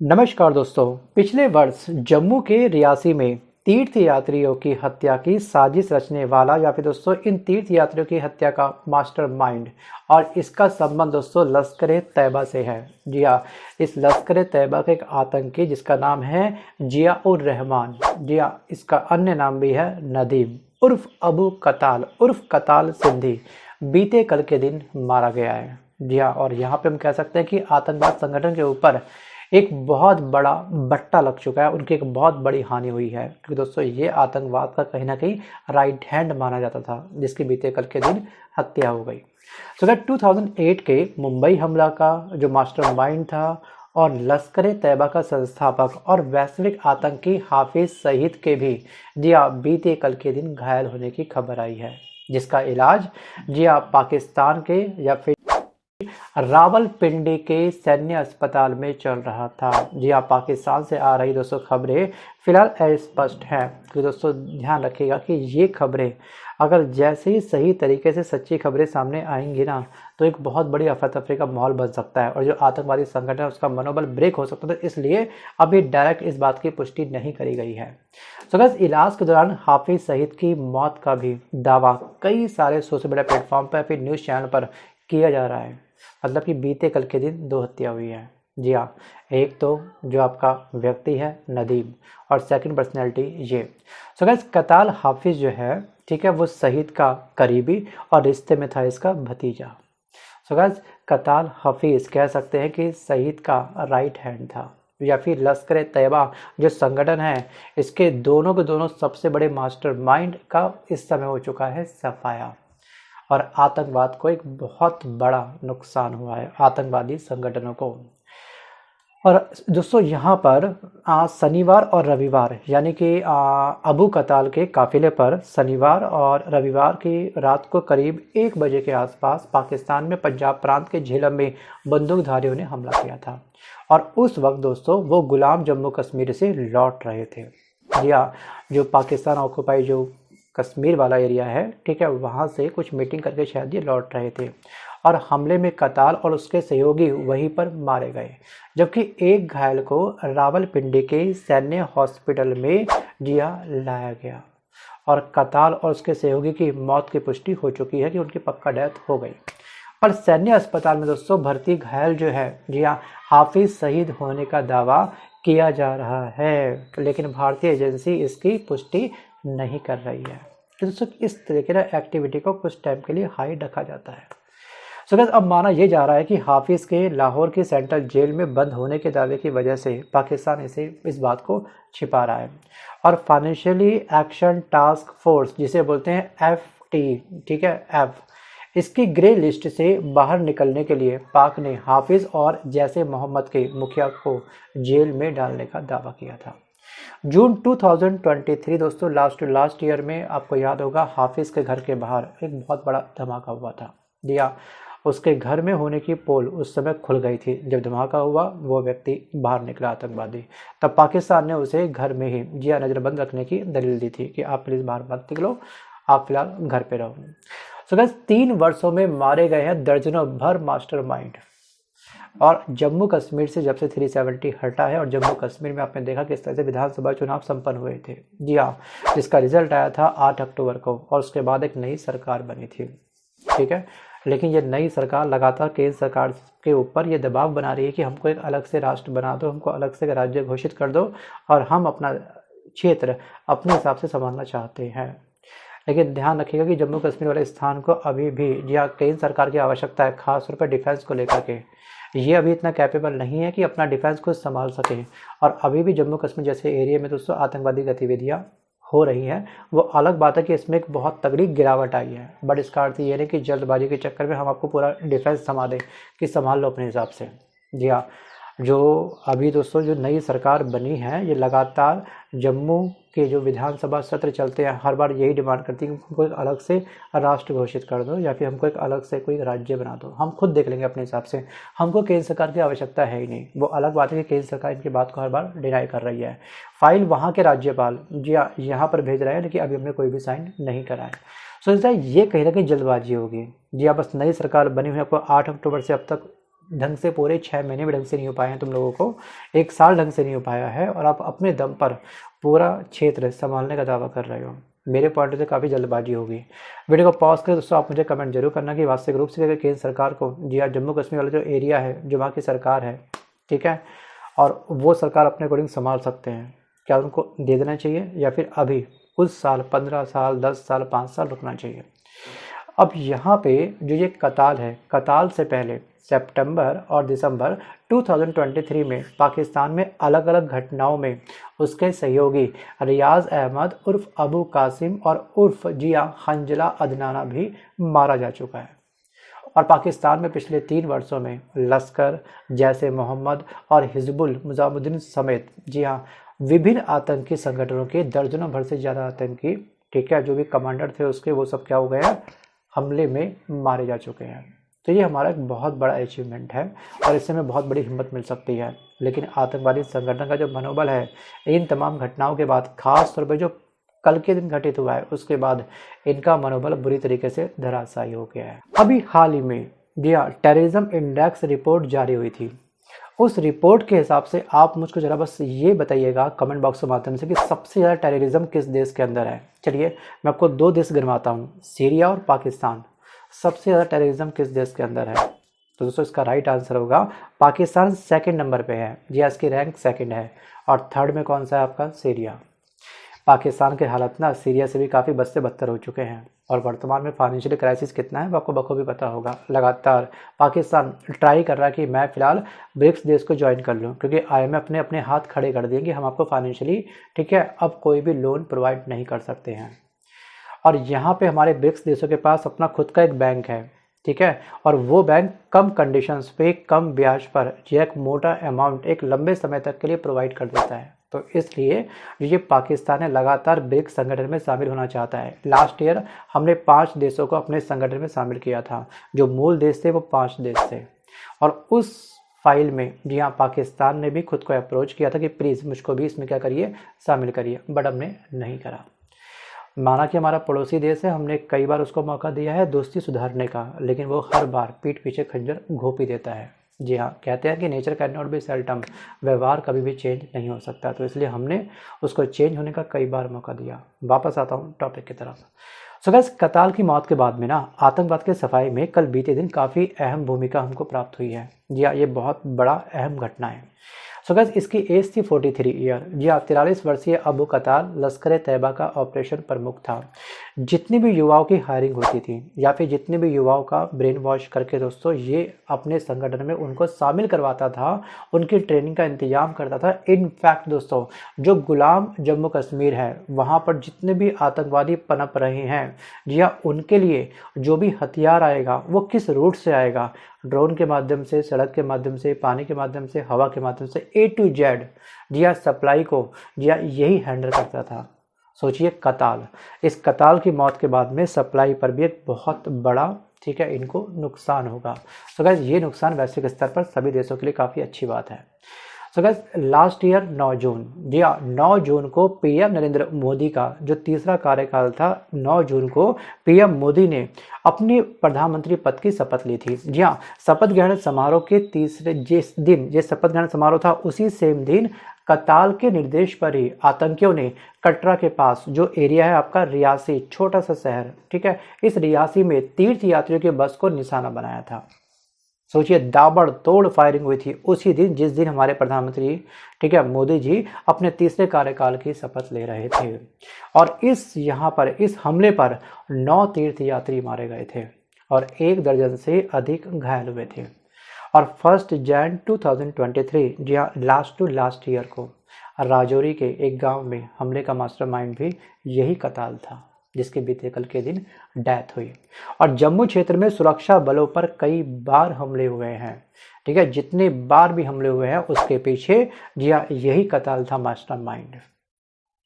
नमस्कार दोस्तों। पिछले वर्ष जम्मू के रियासी में तीर्थ यात्रियों की हत्या की साजिश रचने वाला या फिर दोस्तों इन तीर्थ यात्रियों की हत्या का मास्टरमाइंड और इसका संबंध दोस्तों लश्कर तैयबा से है। जी हाँ, इस लश्कर तैयबा का एक आतंकी जिसका नाम है जिया उर रहमान। जी हाँ, इसका अन्य नाम भी है नदीम उर्फ अबू कताल उर्फ कताल सिंधी बीते कल के दिन मारा गया है। जी हाँ, और यहाँ पे हम कह सकते हैं कि आतंकवाद संगठन के ऊपर एक बहुत बड़ा बट्टा लग चुका है, उनकी एक बहुत बड़ी हानि हुई है, क्योंकि दोस्तों ये आतंकवाद का कहीं ना कहीं राइट हैंड माना जाता था जिसकी बीते कल के दिन हत्या हो गई। सो दैट 2008 के मुंबई हमला का जो मास्टरमाइंड था और लश्कर तैयबा का संस्थापक और वैश्विक आतंकी हाफिज सईद के भी जी हाँ बीते कल के दिन घायल होने की खबर आई है, जिसका इलाज जी हाँ पाकिस्तान के या फिर रावलपिंडी के सैन्य अस्पताल में चल रहा था। जी हाँ, पाकिस्तान से आ रही दोस्तों खबरें फिलहाल अस्पष्ट हैं, कि दोस्तों ध्यान रखिएगा कि ये खबरें अगर जैसे ही सही तरीके से सच्ची खबरें सामने आएंगी ना, तो एक बहुत बड़ी अफरा तफरी का माहौल बन सकता है और जो आतंकवादी संगठन है उसका मनोबल ब्रेक हो सकता है। तो इसलिए अभी डायरेक्ट इस बात की पुष्टि नहीं करी गई है। तो बस इलाज के दौरान हाफिज सईद की मौत का भी दावा कई सारे सोशल मीडिया प्लेटफॉर्म पर फिर न्यूज़ चैनल पर किया जा रहा है। मतलब कि बीते कल के दिन दो हत्या हुई है। जी हाँ, एक तो जो आपका व्यक्ति है नदीम और सेकंड पर्सनैलिटी ये। सो गाइस, कताल हाफिज जो है, ठीक है, वो शहीद का करीबी और रिश्ते में था इसका भतीजा। सो गाइस, कताल हाफिज कह सकते हैं कि शहीद का राइट हैंड था या फिर लश्कर तैयबा जो संगठन है इसके दोनों के दोनों सबसे बड़े मास्टरमाइंड का इस समय हो चुका है सफाया। और आतंकवाद को एक बहुत बड़ा नुकसान हुआ है आतंकवादी संगठनों को। और दोस्तों यहाँ पर शनिवार और रविवार यानी कि अबू कताल के काफिले पर शनिवार और रविवार की रात को करीब 1 बजे के आसपास पाकिस्तान में पंजाब प्रांत के झेलम में बंदूकधारियों ने हमला किया था। और उस वक्त दोस्तों वो गुलाम जम्मू कश्मीर से लौट रहे थे। जी हाँ, जो पाकिस्तान ऑक्यूपाई जो कश्मीर वाला एरिया है, ठीक है, वहाँ से कुछ मीटिंग करके शायद ये लौट रहे थे और हमले में कताल और उसके सहयोगी वहीं पर मारे गए, जबकि एक घायल को रावलपिंडी के सैन्य हॉस्पिटल में जिया लाया गया और कताल और उसके सहयोगी की मौत की पुष्टि हो चुकी है कि उनकी पक्का डेथ हो गई। पर सैन्य अस्पताल में दोस्तों भर्ती घायल जो है जी हाँ हाफिज शहीद होने का दावा किया जा रहा है, लेकिन भारतीय एजेंसी इसकी पुष्टि नहीं कर रही है। तो दोस्तों इस तरीके की एक्टिविटी को कुछ टाइम के लिए हाइड रखा जाता है। सो गाइस, अब माना यह जा रहा है कि हाफिज के लाहौर की सेंट्रल जेल में बंद होने के दावे की वजह से पाकिस्तान इस बात को छिपा रहा है और फाइनेंशियली एक्शन टास्क फोर्स जिसे बोलते हैं FT, ठीक है, F, इसकी ग्रे लिस्ट से बाहर निकलने के लिए पाक ने हाफिज और जैसे मोहम्मद के मुखिया को जेल में डालने का दावा किया था। जून 2023 दोस्तों लास्ट ईयर में आपको याद होगा हाफिज के घर के बाहर एक बहुत बड़ा धमाका हुआ था। दिया उसके घर में होने की पोल उस समय खुल गई थी। जब धमाका हुआ वो व्यक्ति बाहर निकला आतंकवादी, तब पाकिस्तान ने उसे घर में ही जिया नज़रबंद रखने की दलील दी थी कि आप प्लीज़ बाहर मत निकलो, आप फिलहाल घर पे रहो। सो गाइस, 3 वर्षों में मारे गए हैं दर्जनों भर मास्टरमाइंड। और जम्मू कश्मीर से जब से 370 हटा है और जम्मू कश्मीर में आपने देखा किस तरह से विधानसभा चुनाव संपन्न हुए थे। जी हाँ, जिसका रिजल्ट आया था 8 अक्टूबर को और उसके बाद एक नई सरकार बनी थी, ठीक है। लेकिन ये नई सरकार लगातार केंद्र सरकार के ऊपर ये दबाव बना रही है कि हमको एक अलग से राष्ट्र बना दो, हमको अलग से राज्य घोषित कर दो और हम अपना क्षेत्र अपने हिसाब से संभालना चाहते हैं। लेकिन ध्यान रखिएगा कि जम्मू कश्मीर वाले स्थान को अभी भी या केंद्र सरकार की आवश्यकता है, खासतौर पर डिफेंस को लेकर के। ये अभी इतना कैपेबल नहीं है कि अपना डिफेंस खुद संभाल सके और अभी भी जम्मू कश्मीर जैसे एरिया में दोस्तों आतंकवादी गतिविधियाँ हो रही हैं। वो अलग बात है कि इसमें एक बहुत तगड़ी गिरावट आई है, बट इसका अर्थ ये नहीं कि जल्दबाजी के चक्कर में हम आपको पूरा डिफेंस थमा दें कि संभाल लो अपने हिसाब से। जी हाँ, जो अभी दोस्तों जो नई सरकार बनी है ये लगातार जम्मू के जो विधानसभा सत्र चलते हैं हर बार यही डिमांड करती है कि हमको एक अलग से राष्ट्र घोषित कर दो या फिर हमको एक अलग से कोई राज्य बना दो, हम खुद देख लेंगे अपने हिसाब से, हमको केंद्र सरकार की आवश्यकता है ही नहीं। वो अलग बात है कि केंद्र सरकार इनकी बात को हर बार डिनाई कर रही है। फाइल वहाँ के राज्यपाल जी हाँ यहाँ पर भेज रहे हैं, लेकिन अभी हमने कोई भी साइन नहीं करा है। सो इसलिए ये कहीं ना कहीं जल्दबाजी होगी। जी हाँ, बस नई सरकार बनी हुई है, आपको 8 अक्टूबर से अब तक ढंग से पूरे 6 महीने भी ढंग से नहीं हो पाए हैं तुम लोगों को, 1 साल ढंग से नहीं हो पाया है, और आप अपने दम पर पूरा क्षेत्र संभालने का दावा कर रहे हो। मेरे पॉइंट से काफ़ी जल्दबाजी होगी। वीडियो को पॉज कर दोस्तों आप मुझे कमेंट जरूर करना कि वास्तविक रूप से केंद्र सरकार को, जी हाँ, जम्मू कश्मीर वाला जो एरिया है, जो वहाँ की सरकार है, ठीक है, और वो सरकार अपने अकॉर्डिंग संभाल सकते हैं, क्या उनको दे देना चाहिए या फिर अभी कुछ साल, 15 साल, 10 साल, 5 साल रुकना चाहिए। अब यहाँ पे जो ये कताल है, कताल से पहले सितंबर और दिसंबर 2023 में पाकिस्तान में अलग अलग घटनाओं में उसके सहयोगी रियाज अहमद उर्फ अबू कासिम और उर्फ जिया हंजला अदनाना भी मारा जा चुका है। और पाकिस्तान में पिछले 3 वर्षों में लश्कर, जैसे मोहम्मद और हिजबुल मुजाहिदीन समेत, जी हाँ, विभिन्न आतंकी संगठनों के दर्जनों भर से ज़्यादा आतंकी, ठीक है, जो भी कमांडर थे उसके, वो सब क्या हो गए हैं, हमले में मारे जा चुके हैं। तो ये हमारा एक बहुत बड़ा अचीवमेंट है और इससे हमें बहुत बड़ी हिम्मत मिल सकती है। लेकिन आतंकवादी संगठन का जो मनोबल है इन तमाम घटनाओं के बाद, खास तौर पर जो कल के दिन घटित हुआ है, उसके बाद इनका मनोबल बुरी तरीके से धराशायी हो गया है। अभी हाल ही में टेररिज्म इंडेक्स रिपोर्ट जारी हुई थी। उस रिपोर्ट के हिसाब से आप मुझको जरा बस ये बताइएगा कमेंट बॉक्स के माध्यम से कि सबसे ज़्यादा टेररिज्म किस देश के अंदर है। चलिए मैं आपको 2 देश गिनवाता हूँ, सीरिया और पाकिस्तान। सबसे ज़्यादा टेररिज्म किस देश के अंदर है? तो दोस्तों इसका राइट आंसर होगा पाकिस्तान 2nd नंबर पे है, जी इसकी रैंक 2nd है। और 3rd में कौन सा है आपका? सीरिया। पाकिस्तान के हालात ना सीरिया से भी काफ़ी बद से बदतर हो चुके हैं और वर्तमान में फाइनेंशियल क्राइसिस कितना है वो आपको बखूबी पता होगा। लगातार पाकिस्तान ट्राई कर रहा है कि मैं फिलहाल ब्रिक्स देश को ज्वाइन कर लूं, क्योंकि IMF ने अपने हाथ खड़े कर दिए कि हम आपको फाइनेंशियली, ठीक है, अब कोई भी लोन प्रोवाइड नहीं कर सकते हैं। और यहाँ पे हमारे ब्रिक्स देशों के पास अपना खुद का एक बैंक है, ठीक है, और वो बैंक कम कंडीशंस पे, कम ब्याज पर एक मोटा अमाउंट एक लंबे समय तक के लिए प्रोवाइड कर देता है। तो इसलिए ये पाकिस्तान है लगातार ब्रिक्स संगठन में शामिल होना चाहता है। लास्ट ईयर हमने 5 देशों को अपने संगठन में शामिल किया था, जो मूल देश थे वो 5 देश थे। और उस फाइल में जी हाँ पाकिस्तान ने भी खुद को अप्रोच किया था कि प्लीज़ मुझको भी इसमें क्या करिए, शामिल करिए, बट हमने नहीं करा। माना कि हमारा पड़ोसी देश है, हमने कई बार उसको मौका दिया है दोस्ती सुधारने का, लेकिन वो हर बार पीठ पीछे खंजर घोंप ही देता है। जी हाँ, कहते हैं कि नेचर कैन नॉट बी सेल्टम, व्यवहार कभी भी चेंज नहीं हो सकता। तो इसलिए हमने उसको चेंज होने का कई बार मौका दिया। वापस आता हूँ टॉपिक की तरफ। सो गाइस, कताल की मौत के बाद में ना आतंकवाद के सफाई में कल बीते दिन काफ़ी अहम भूमिका हमको प्राप्त हुई है। जी हाँ, ये बहुत बड़ा अहम घटना है। सो गाइस, इसकी एज थी 43 ईयर। जी हाँ, 43 वर्षीय अबू कताल लश्कर तैयबा का ऑपरेशन प्रमुख था। जितनी भी युवाओं की हायरिंग होती थी या फिर जितने भी युवाओं का ब्रेन वॉश करके दोस्तों ये अपने संगठन में उनको शामिल करवाता था, उनकी ट्रेनिंग का इंतजाम करता था। इनफैक्ट दोस्तों, जो गुलाम जम्मू कश्मीर है वहाँ पर जितने भी आतंकवादी पनप रहे हैं, जी हाँ, उनके लिए जो भी हथियार आएगा वो किस रूट से आएगा, ड्रोन के माध्यम से, सड़क के माध्यम से, पानी के माध्यम से, हवा के माध्यम से, A to Z, जी हाँ, सप्लाई को जी हाँ यही हैंडल करता था। सोचिए कताल, इस कताल की मौत के बाद में सप्लाई पर भी एक बहुत बड़ा, ठीक है, इनको नुकसान होगा। सो गाइस, ये नुकसान वैश्विक स्तर पर सभी देशों के लिए काफ़ी अच्छी बात है। सो गाइस, लास्ट ईयर 9 जून, जी हाँ 9 जून को PM नरेंद्र मोदी का जो तीसरा कार्यकाल था, 9 जून को PM मोदी ने अपने प्रधानमंत्री पद की शपथ ली थी। जी हाँ, शपथ ग्रहण समारोह के तीसरे जिस दिन ये शपथ ग्रहण समारोह था, उसी सेम दिन कताल के निर्देश पर ही आतंकियों ने कटरा के पास जो एरिया है आपका रियासी, छोटा सा शहर, ठीक है, इस रियासी में तीर्थ यात्रियों की बस को निशाना बनाया था। सोचिए, ताबड़तोड़ फायरिंग हुई थी उसी दिन जिस दिन हमारे प्रधानमंत्री, ठीक है, मोदी जी अपने तीसरे कार्यकाल की शपथ ले रहे थे। और इस हमले पर 9 तीर्थ यात्री मारे गए थे और 1 दर्जन से अधिक घायल हुए थे। और 1 जनवरी 2023, जी हाँ, लास्ट ईयर को राजौरी के एक गांव में हमले का मास्टरमाइंड भी यही कताल था, जिसके बीते कल के दिन डेथ हुई। और जम्मू क्षेत्र में सुरक्षा बलों पर कई बार हमले हुए हैं, ठीक है, जितने बार भी हमले हुए हैं उसके पीछे जी हाँ यही कताल था मास्टरमाइंड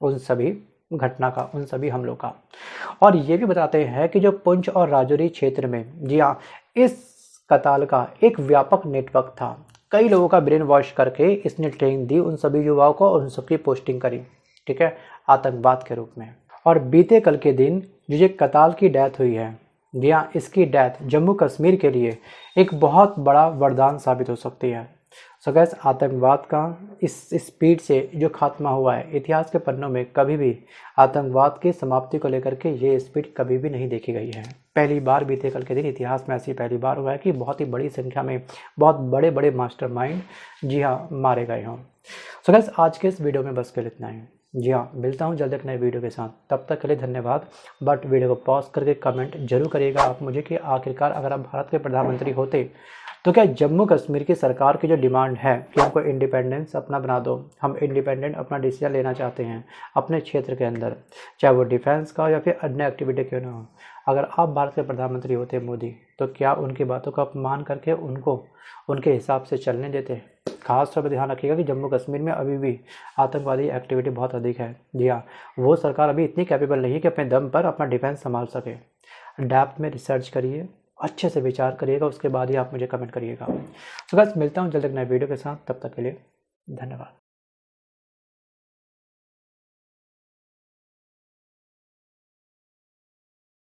उन सभी घटना का, उन सभी हमलों का। और ये भी बताते हैं कि जो पुंछ और राजौरी क्षेत्र में, जी हाँ, इस कताल का एक व्यापक नेटवर्क था। कई लोगों का ब्रेन वॉश करके इसने ट्रेनिंग दी उन सभी युवाओं को और उन सबकी पोस्टिंग करी, ठीक है, आतंकवाद के रूप में। और बीते कल के दिन जो ये कताल की डेथ हुई है, जी हाँ, इसकी डेथ जम्मू कश्मीर के लिए एक बहुत बड़ा वरदान साबित हो सकती है। सो गैस, आतंकवाद का इस स्पीड से जो खात्मा हुआ है, इतिहास के पन्नों में कभी भी आतंकवाद की समाप्ति को लेकर के ये स्पीड कभी भी नहीं देखी गई है। पहली बार बीते कल के दिन इतिहास में ऐसी पहली बार हुआ है कि बहुत ही बड़ी संख्या में बहुत बड़े बड़े मास्टरमाइंड जी हाँ मारे गए हों। सो गैस, आज के इस वीडियो में बस के लिए इतना ही। जी हाँ, मिलता हूँ जल्द एक नए वीडियो के साथ, तब तक के लिए धन्यवाद। बट वीडियो को पॉज करके कमेंट जरूर करिएगा आप मुझे कि आखिरकार अगर आप भारत के प्रधानमंत्री होते तो क्या जम्मू कश्मीर की सरकार की जो डिमांड है कि हमको इंडिपेंडेंस अपना बना दो, हम इंडिपेंडेंट अपना डिसीजन लेना चाहते हैं अपने क्षेत्र के अंदर, चाहे वो डिफेंस का हो या फिर अन्य एक्टिविटी क्यों ना हो, अगर आप भारत के प्रधानमंत्री होते मोदी, तो क्या उनकी बातों का अपमान करके उनको उनके हिसाब से चलने देते? खास तौर पर ध्यान रखिएगा कि जम्मू कश्मीर में अभी भी आतंकवादी एक्टिविटी बहुत अधिक है। जी हाँ, वो सरकार अभी इतनी कैपेबल नहीं है कि अपने दम पर अपना डिफेंस संभाल सके। डेप्थ में रिसर्च करिए, अच्छे से विचार करिएगा, उसके बाद ही आप मुझे कमेंट करिएगा। तो बस मिलता हूँ जल्द एक नए वीडियो के साथ, तब तक के लिए धन्यवाद।